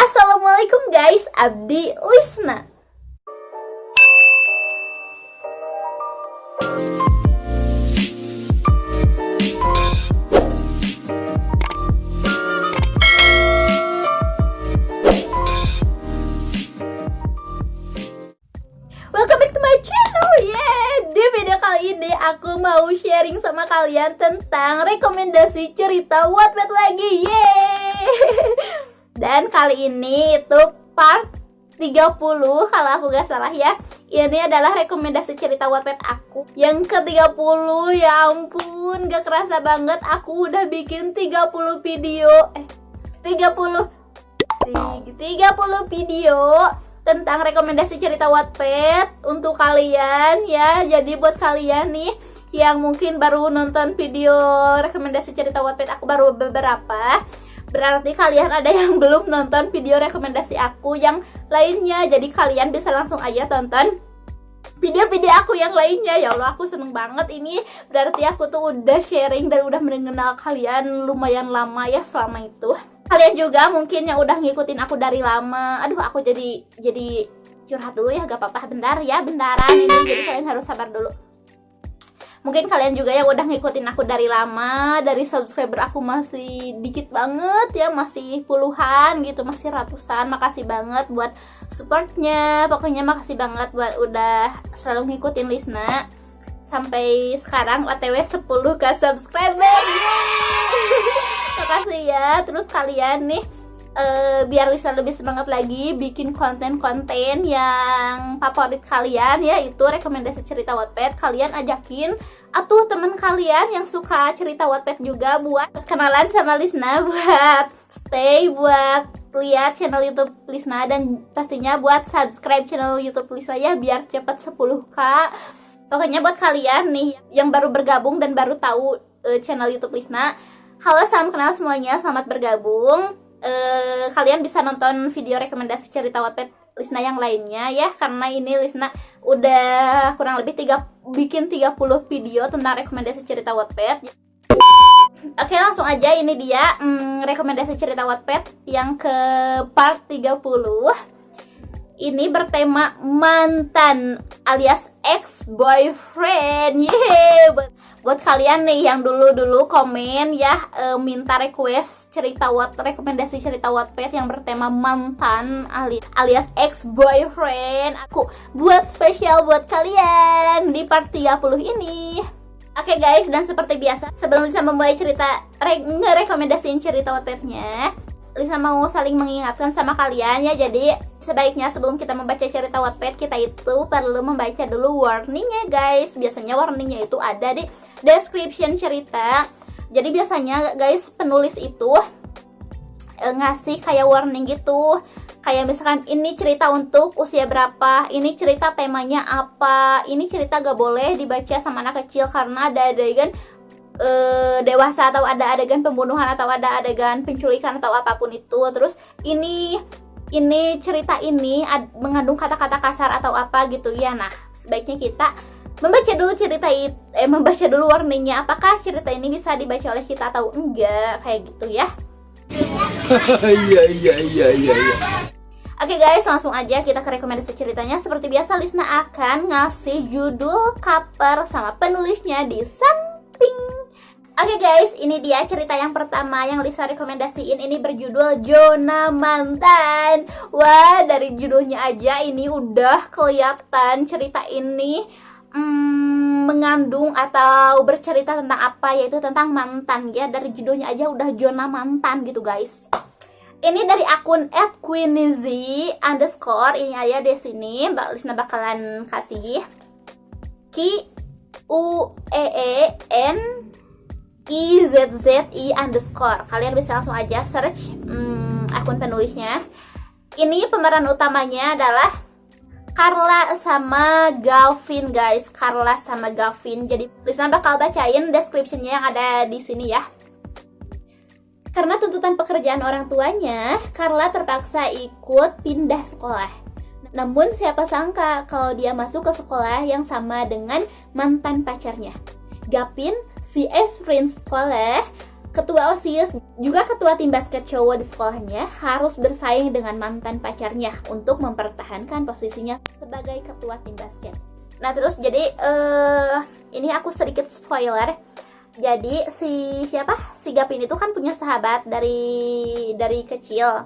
Assalamualaikum guys, Abdi Lisna. Welcome back to my channel. Di video kali ini aku mau sharing sama kalian tentang rekomendasi cerita Wattpad lagi. Dan kali ini itu part 30 kalau aku gak salah ya. Ini adalah rekomendasi cerita Wattpad aku yang ke-30. Ya ampun, gak kerasa banget aku udah bikin 30 video 30 video tentang rekomendasi cerita Wattpad untuk kalian ya. Jadi buat kalian nih yang mungkin baru nonton video rekomendasi cerita Wattpad aku baru beberapa, berarti kalian ada yang belum nonton video rekomendasi aku yang lainnya. Jadi kalian bisa langsung aja tonton video-video aku yang lainnya. Ya Allah, aku seneng banget ini. Berarti aku tuh udah sharing dan udah mengenal kalian lumayan lama ya selama itu. Kalian juga mungkin yang udah ngikutin aku dari lama. Aduh, aku jadi curhat dulu ya, gak apa-apa. Bentar ya, bentaran ini. Jadi kalian harus sabar dulu. Mungkin kalian juga yang udah ngikutin aku dari lama. Dari subscriber aku masih dikit banget ya, masih puluhan gitu, masih ratusan. Makasih banget buat supportnya. Pokoknya makasih banget buat udah selalu ngikutin Lisna. Sampai sekarang OTW 10k subscriber. Makasih ya. Terus kalian nih biar Lisa lebih semangat lagi bikin konten-konten yang favorit kalian ya, itu rekomendasi cerita Wattpad. Kalian ajakin atuh teman kalian yang suka cerita Wattpad juga buat kenalan sama Lisna, buat stay, buat lihat channel YouTube Lisna, dan pastinya buat subscribe channel YouTube Lisna ya biar cepet 10k. Pokoknya buat kalian nih yang baru bergabung dan baru tahu channel YouTube Lisna, halo, salam kenal semuanya, selamat bergabung. Kalian bisa nonton video rekomendasi cerita Wattpad Lisna yang lainnya ya, karena ini Lisna udah kurang lebih bikin 30 video tentang rekomendasi cerita Wattpad. Oke, langsung aja, ini dia rekomendasi cerita Wattpad yang ke part 30. Ini bertema mantan alias ex-boyfriend. Buat kalian nih yang dulu komen ya, minta request rekomendasi cerita Wattpad yang bertema mantan alias ex-boyfriend, aku buat spesial buat kalian di part 30 ini. Oke guys, dan seperti biasa sebelum Lisa memulai cerita ngerekomendasiin cerita Wattpadnya, Lisa mau saling mengingatkan sama kalian ya. Jadi sebaiknya sebelum kita membaca cerita Wattpad, kita itu perlu membaca dulu warningnya guys. Biasanya warningnya itu ada di description cerita. Jadi biasanya guys penulis itu ngasih kayak warning gitu, kayak misalkan ini cerita untuk usia berapa, ini cerita temanya apa, ini cerita gak boleh dibaca sama anak kecil karena ada adegan dewasa, atau ada adegan pembunuhan, atau ada adegan penculikan atau apapun itu. Terus ini cerita ini mengandung kata-kata kasar atau apa gitu ya. Nah, sebaiknya kita membaca dulu warningnya, apakah cerita ini bisa dibaca oleh kita atau enggak, kayak gitu ya. Iya. Oke guys, langsung aja kita ke rekomendasi ceritanya. Seperti biasa Lisna akan ngasih judul, cover, sama penulisnya di samping. Oke guys, ini dia cerita yang pertama yang Lisa rekomendasiin. Ini berjudul Zona Mantan. Wah, dari judulnya aja ini udah kelihatan cerita ini mengandung atau bercerita tentang apa, yaitu tentang mantan ya. Dari judulnya aja udah zona mantan gitu guys. Ini dari akun @queenizy_. Ini aja di sini Mbak Lisna bakalan kasih QUEENIZZI_. Kalian bisa langsung aja search akun penulisnya. Ini pemeran utamanya adalah Carla sama Gavin guys. Carla sama Gavin. Jadi Lisna bakal bacain description-nya yang ada di sini ya. Karena tuntutan pekerjaan orang tuanya, Carla terpaksa ikut pindah sekolah. Namun siapa sangka kalau dia masuk ke sekolah yang sama dengan mantan pacarnya. Gavin, si ex-friend sekolah, ketua OSIS, juga ketua tim basket cowok di sekolahnya harus bersaing dengan mantan pacarnya untuk mempertahankan posisinya sebagai ketua tim basket. Nah terus jadi ini aku sedikit spoiler. Jadi si Gavin itu kan punya sahabat dari kecil.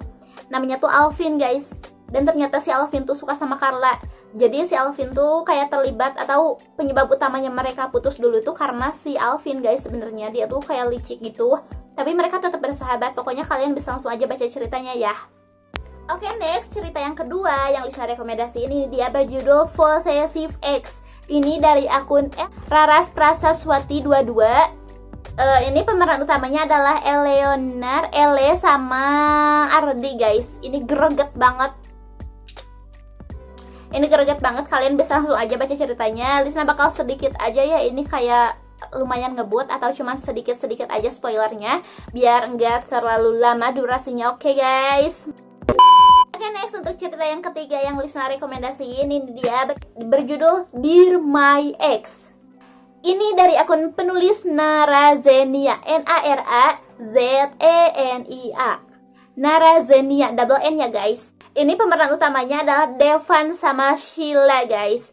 Namanya tuh Alvin, guys. Dan ternyata si Alvin tuh suka sama Carla. Jadi si Alvin tuh kayak terlibat atau penyebab utamanya mereka putus dulu tuh karena si Alvin, guys. Sebenarnya dia tuh kayak licik gitu. Tapi mereka tetap bersahabat. Pokoknya kalian bisa langsung aja baca ceritanya ya. Oke, next cerita yang kedua yang Lisa rekomendasi ini dia berjudul Possessive Ex. Ini dari akun Raras Prasaswati 22. Ini pemeran utamanya adalah Eleonor, Ele sama Ardi, guys. Ini greget banget. Kalian bisa langsung aja baca ceritanya. Lisa bakal sedikit aja ya, ini kayak lumayan ngebut atau cuman sedikit-sedikit aja spoilernya biar enggak terlalu lama durasinya. Oke, guys. Oke, next untuk cerita yang ketiga yang Lisa rekomendasiin, ini dia berjudul Dear My Ex. Ini dari akun penulis Narazenia, Narazenia. Narazenia, double N ya, guys. Ini pemeran utamanya adalah Devan sama Sheila, guys.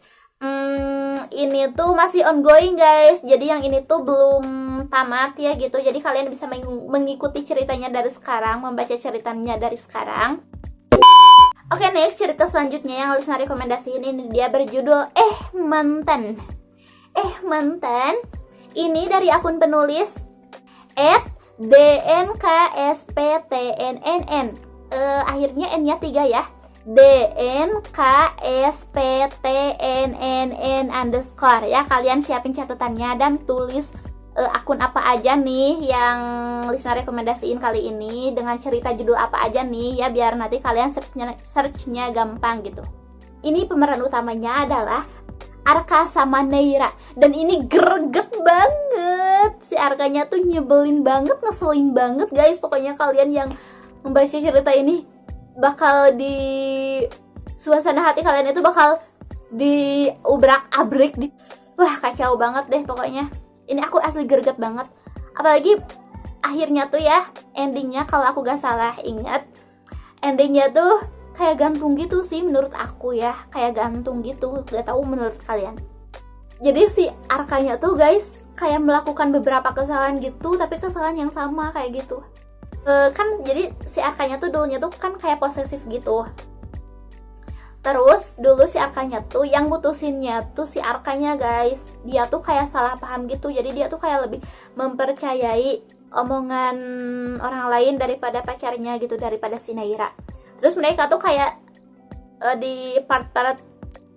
Ini tuh masih ongoing, guys. Jadi yang ini tuh belum tamat ya gitu. Jadi kalian bisa mengikuti ceritanya dari sekarang, membaca ceritanya dari sekarang. Oke, next cerita selanjutnya yang Lisna rekomendasiin ini dia berjudul Mantan. Mantan. Ini dari akun penulis @DNKSPTNNN. Akhirnya N-nya 3 ya. DNKSPTNNN _ ya. Kalian siapin catatannya dan tulis akun apa aja nih yang Lisa rekomendasiin kali ini, dengan cerita judul apa aja nih ya, biar nanti kalian searchnya gampang gitu. Ini pemeran utamanya adalah Arka sama Neira, dan ini greget banget. Si Arkanya tuh nyebelin banget, ngeselin banget, guys. Pokoknya kalian yang membaca cerita ini bakal di suasana hati kalian itu bakal diubrak-abrik wah, kacau banget deh pokoknya. Ini aku asli greget banget. Apalagi akhirnya tuh ya, endingnya kalau aku gak salah ingat, endingnya tuh kayak gantung gitu sih menurut aku ya. Kayak gantung gitu, gak tahu menurut kalian. Jadi si Arkanya tuh, guys, kayak melakukan beberapa kesalahan gitu, tapi kesalahan yang sama kayak gitu. Kan jadi si Arkanya tuh dulunya tuh kan kayak posesif gitu. Terus dulu si Arkanya tuh yang mutusinnya tuh si Arkanya, guys. Dia tuh kayak salah paham gitu. Jadi dia tuh kayak lebih mempercayai omongan orang lain daripada pacarnya gitu, daripada si Neira. Terus mereka tuh kayak di part-part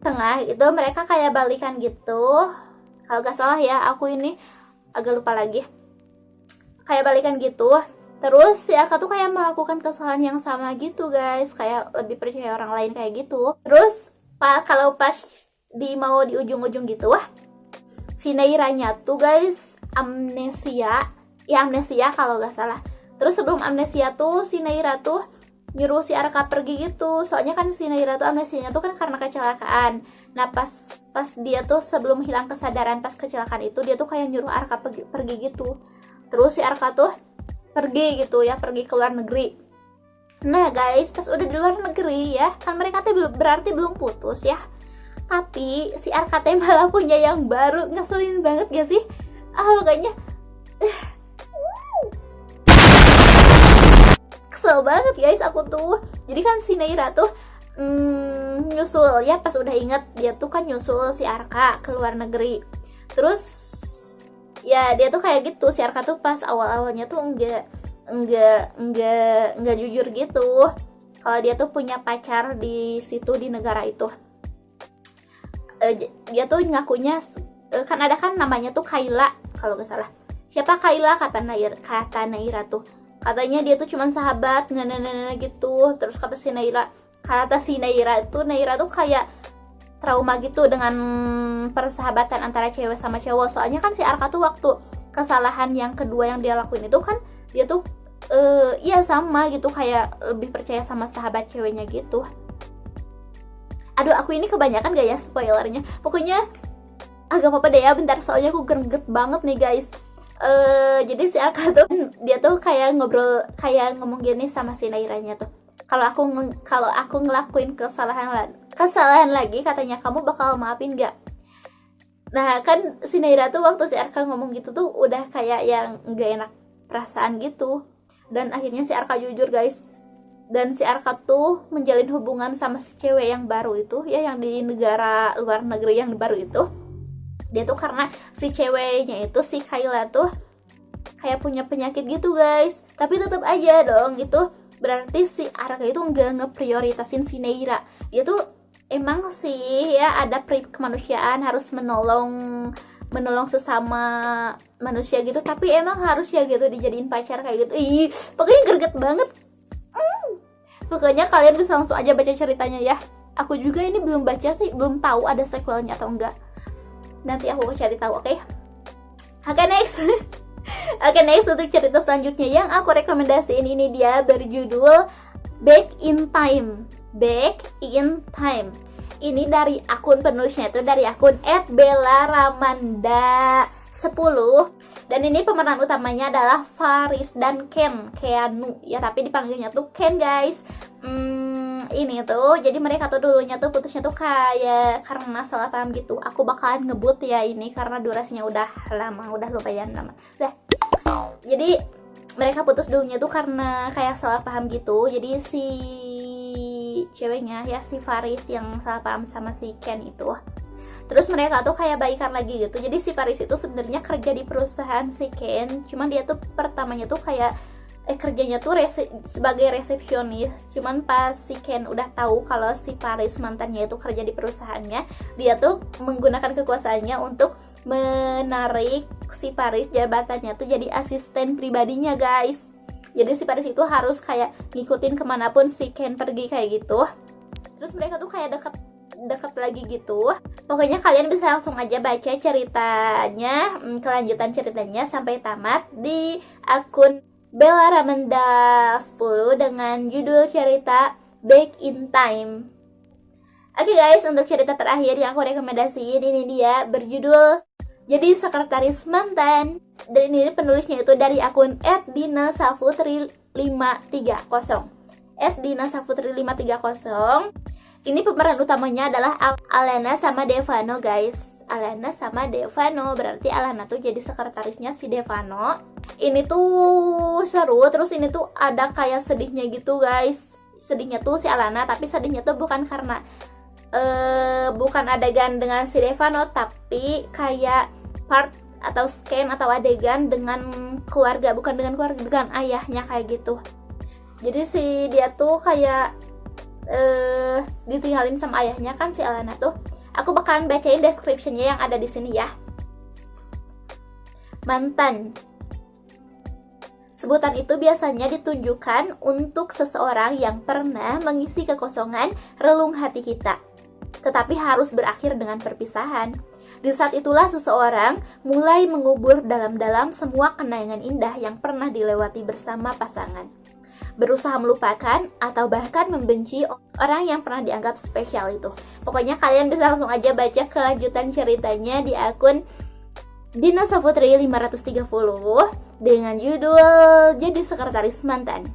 tengah gitu mereka kayak balikan gitu. Kalau gak salah ya, aku ini agak lupa lagi. Kayak balikan gitu. Terus si Arka tuh kayak melakukan kesalahan yang sama gitu, guys. Kayak lebih percaya orang lain kayak gitu. Terus kalau pas mau di ujung-ujung gitu, wah, si Neiranya tuh, guys, amnesia. Ya amnesia kalau gak salah. Terus sebelum amnesia tuh si Neira tuh nyuruh si Arka pergi gitu. Soalnya kan si Neira tuh amnesianya tuh kan karena kecelakaan. Nah pas dia tuh sebelum hilang kesadaran pas kecelakaan itu, dia tuh kayak nyuruh Arka pergi gitu. Terus si Arka tuh pergi gitu ya, pergi ke luar negeri. Nah guys, pas udah di luar negeri ya, kan mereka tuh berarti belum putus ya. Tapi si Arka tuh malah punya yang baru. Ngeselin banget gak sih? Makanya kesel banget, guys, aku tuh. Jadi kan si Neira tuh nyusul ya, pas udah inget dia tuh kan nyusul si Arka ke luar negeri. Terus ya dia tuh kayak gitu, si Arka tuh pas awal-awalnya tuh enggak jujur gitu kalau dia tuh punya pacar di situ, di negara itu. Dia tuh ngakunya kan ada kan namanya tuh Kayla kalau gak salah. Siapa Kayla? Kata Neira tuh katanya dia tuh cuman sahabat gitu. Terus kata si Neira tuh kayak trauma gitu dengan persahabatan antara cewek sama cowok. Soalnya kan si Arka tuh waktu kesalahan yang kedua yang dia lakuin itu kan dia tuh iya sama gitu, kayak lebih percaya sama sahabat ceweknya gitu. Aduh, aku ini kebanyakan gak ya spoilernya? Pokoknya agak apa-apa deh ya bentar, soalnya aku greget banget nih, guys. Jadi si Arka tuh dia tuh kayak ngomong gini sama si Nairanya tuh, kalau aku ngelakuin kesalahan lagi katanya kamu bakal maafin gak. Nah kan si Naira tuh waktu si Arka ngomong gitu tuh udah kayak yang gak enak perasaan gitu, dan akhirnya si Arka jujur guys. Dan si Arka tuh menjalin hubungan sama si cewek yang baru itu ya, yang di negara luar negeri yang baru itu. Dia tuh karena si ceweknya itu, si Kayla tuh kayak punya penyakit gitu guys. Tapi tetap aja dong itu berarti si Arka itu nggak ngeprioritasin si Naira. Dia tuh emang sih ya ada kemanusiaan, harus menolong sesama manusia gitu, tapi emang harus ya gitu dijadiin pacar kayak gitu. Ih, pokoknya greget banget. Pokoknya kalian bisa langsung aja baca ceritanya ya. Aku juga ini belum baca sih, belum tahu ada sequelnya atau enggak. Nanti aku cari tahu, oke? Oke, next. Oke, next untuk cerita selanjutnya yang aku rekomendasiin ini dia berjudul Back in Time. Back in Time. Ini dari akun penulisnya itu dari akun @bella_ramanda10. Dan ini pemeran utamanya adalah Faris dan Keanu ya, tapi dipanggilnya tuh Ken guys. Ini tuh jadi mereka tuh dulunya tuh putusnya tuh kayak karena salah paham gitu. Aku bakalan ngebut ya ini karena durasinya udah lama, udah lumayan lama. Jadi mereka putus dulunya tuh karena kayak salah paham gitu. Jadi si ceweknya ya, si Faris yang salah paham sama si Ken itu, terus mereka tuh kayak baikan lagi gitu. Jadi si Faris itu sebenarnya kerja di perusahaan si Ken, cuman dia tuh pertamanya tuh kayak kerjanya tuh sebagai resepsionis. Cuman pas si Ken udah tahu kalau si Faris mantannya itu kerja di perusahaannya, dia tuh menggunakan kekuasaannya untuk menarik si Faris jabatannya tuh jadi asisten pribadinya guys. Jadi si Faris itu harus kayak ngikutin kemanapun si Ken pergi kayak gitu. Terus mereka tuh kayak deket lagi gitu. Pokoknya kalian bisa langsung aja baca ceritanya, kelanjutan ceritanya sampai tamat di akun Bella Ramanda 10 dengan judul cerita Back in Time. Oke guys, untuk cerita terakhir yang aku rekomendasiin ini dia berjudul Jadi Sekretaris Mantan. Dan ini penulisnya itu dari akun @dinasafutri530. @dinasafutri530. Ini pemeran utamanya adalah Alana sama Devano guys. Alana sama Devano, berarti Alana tuh jadi sekretarisnya si Devano. Ini tuh seru, terus ini tuh ada kayak sedihnya gitu guys. Sedihnya tuh si Alana, tapi sedihnya tuh bukan karena bukan adegan dengan si Devano, tapi kayak part atau scene atau adegan dengan keluarga, bukan dengan keluarga, dengan ayahnya kayak gitu. Jadi si dia tuh kayak ditinggalin sama ayahnya kan si Alana tuh. Aku bakalan bacain description-nya yang ada di sini ya. Mantan. Sebutan itu biasanya ditunjukkan untuk seseorang yang pernah mengisi kekosongan relung hati kita, tetapi harus berakhir dengan perpisahan. Di saat itulah seseorang mulai mengubur dalam-dalam semua kenangan indah yang pernah dilewati bersama pasangan, berusaha melupakan atau bahkan membenci orang yang pernah dianggap spesial itu. Pokoknya kalian bisa langsung aja baca kelanjutan ceritanya di akun dinasafutri530 dengan judul Jadi Sekretaris Mantan.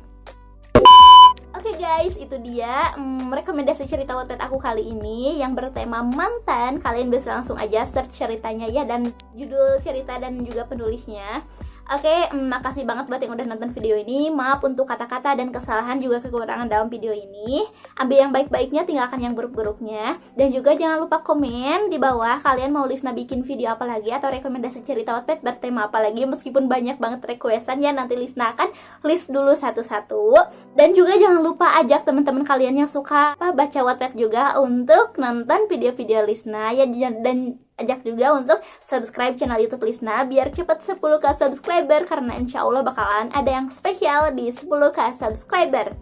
Oke guys, itu dia rekomendasi cerita Wattpad aku kali ini yang bertema mantan. Kalian bisa langsung aja search ceritanya ya, dan judul cerita dan juga penulisnya. Oke, makasih banget buat yang udah nonton video ini. Maaf untuk kata-kata dan kesalahan juga kekurangan dalam video ini. Ambil yang baik-baiknya, tinggalkan yang buruk-buruknya. Dan juga jangan lupa komen di bawah kalian mau Lisna bikin video apa lagi atau rekomendasi cerita Wattpad bertema apa lagi. Meskipun banyak banget requestan ya, nanti Lisna akan list dulu satu-satu. Dan juga jangan lupa ajak teman-teman kalian yang suka baca Wattpad juga untuk nonton video-video Lisna ya, dan ajak juga untuk subscribe channel YouTube Lisna biar cepet 10k subscriber, karena insya Allah bakalan ada yang spesial di 10k subscriber.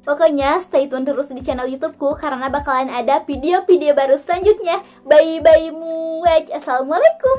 Pokoknya stay tune terus di channel YouTubeku karena bakalan ada video-video baru selanjutnya. Bye bye muaj. Assalamualaikum.